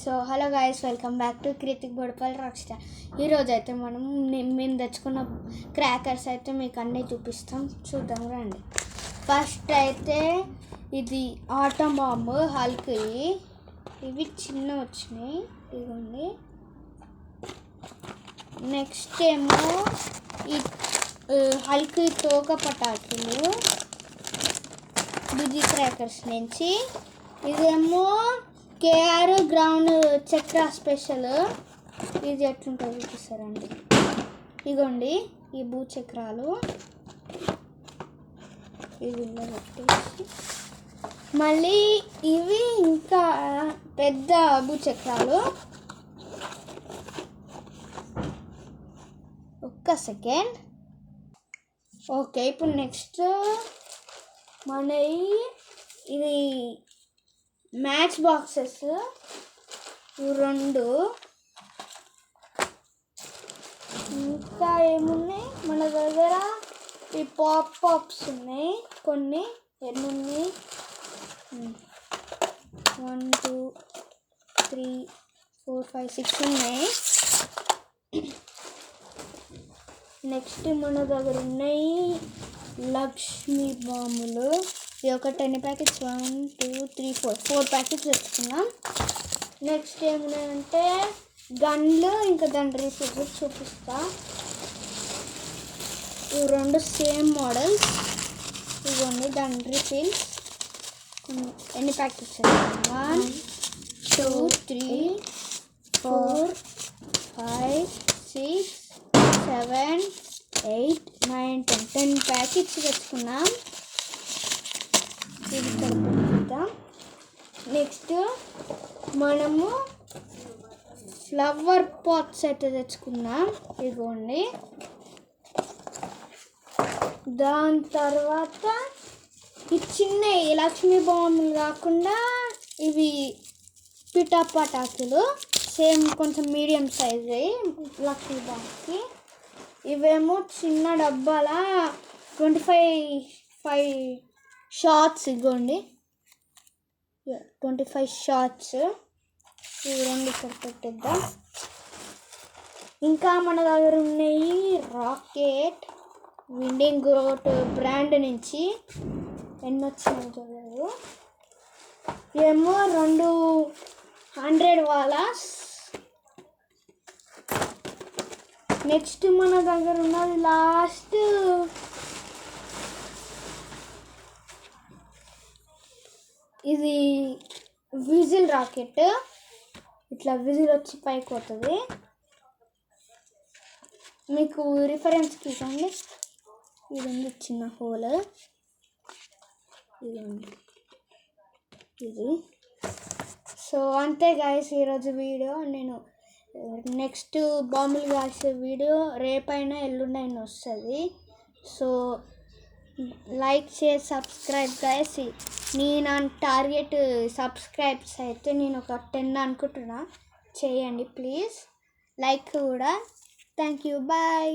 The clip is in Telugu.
So hello guys, welcome back to Kritik Boduppal rock star. ఈరోజు అయితే మేము తెచ్చుకున్న క్రాకర్స్ అయితే మీకు అన్నీ చూపిస్తాం, చూద్దాం రండి. ఫస్ట్ అయితే ఇది ఆటం బాంబు హల్క్, ఇవి చిన్న వచ్చినాయి ఇదిగోండి. నెక్స్ట్ ఏమో ఈ హల్క్ తోక పటాకులు బుజీ క్రాకర్స్ నుంచి. ఇదేమో కేఆర్ గ్రౌండ్ చక్ర స్పెషల్. ఇది ఎట్లుంటుంది చూపిస్తారండి. ఇగోండి ఈ భూచక్రాలు ఇవి పెట్టేసి, మళ్ళీ ఇవి ఇంకా పెద్ద భూచక్రాలు. ఒక్క సెకండ్. ఓకే, ఇప్పుడు నెక్స్ట్ మన ఇది మ్యాచ్ బాక్సెస్ రెండు. ఇంకా ఏమున్నాయి మన దగ్గర? ఈ పాప్స్ ఉన్నాయి కొన్ని. ఎన్ని ఉన్నాయి? 1 2 3 4 5 6 ఉన్నాయి. నెక్స్ట్ మన దగ్గర ఉన్నాయి లక్ష్మీ బాంబులు. ఇది ఒక 10 ప్యాకెట్స్, 1 2 3 4 ప్యాకెట్స్ తెచ్చుకున్నాం. నెక్స్ట్ ఏమున్నాయంటే గన్లు, ఇంకా దాని రీఫిల్స్ చూపిస్తా. ఇవి రెండు సేమ్ మోడల్స్. ఇవన్నీ దాని రీఫిల్స్. ఎన్ని ప్యాకెట్స్? 1 2 3 4 5 6 7 8 9 10 ప్యాకెట్స్ తెచ్చుకున్నాం. ఇది కలుపుతాం. నెక్స్ట్ మనము ఫ్లవర్ పాట్స్ అయితే తెచ్చుకున్నాం, ఇదిగోండి. దాని తర్వాత ఈ చిన్న లక్ష్మీ బాంబులు కాకుండా ఇవి పిటా పటాకులు, సేమ్ కొంచెం మీడియం సైజ్ లక్ష్మీ బాంబుకి. ఇవేమో చిన్న డబ్బాల 25 షార్ట్స్. ఇగోండి 25 షార్ట్స్. ఇవి రెండు ఇక్కడ పెట్టేద్దాం. ఇంకా మన దగ్గర ఉన్నాయి రాకెట్ విండింగ్ గ్రోట్ బ్రాండ్ నుంచి. ఎన్ని వచ్చినాయి చూడలేదు. ఏమో 200 వాలాస్. నెక్స్ట్ మన దగ్గర ఉన్నది లాస్ట్ ఇది విజిల్ రాకెట్. ఇట్లా విజిల్ వచ్చి పైకి పోతుంది. మీకు రిఫరెన్స్కి ఇవ్వండి. ఇది ఉంది చిన్న హోల్. ఇది సో అంతే గైస్ ఈరోజు వీడియో. నేను నెక్స్ట్ బాంబులు కాల్చే వీడియో రేపైనా ఎల్లుండైనా వస్తుంది. సో లైక్ చేసి సబ్స్క్రైబ్ గైస్. నేను టార్గెట్ సబ్స్క్రైబ్స్ అయితే నేను ఒక 10 అనుకుంటున్నా. చేయండి ప్లీజ్. లైక్ కూడా. Thank you, bye.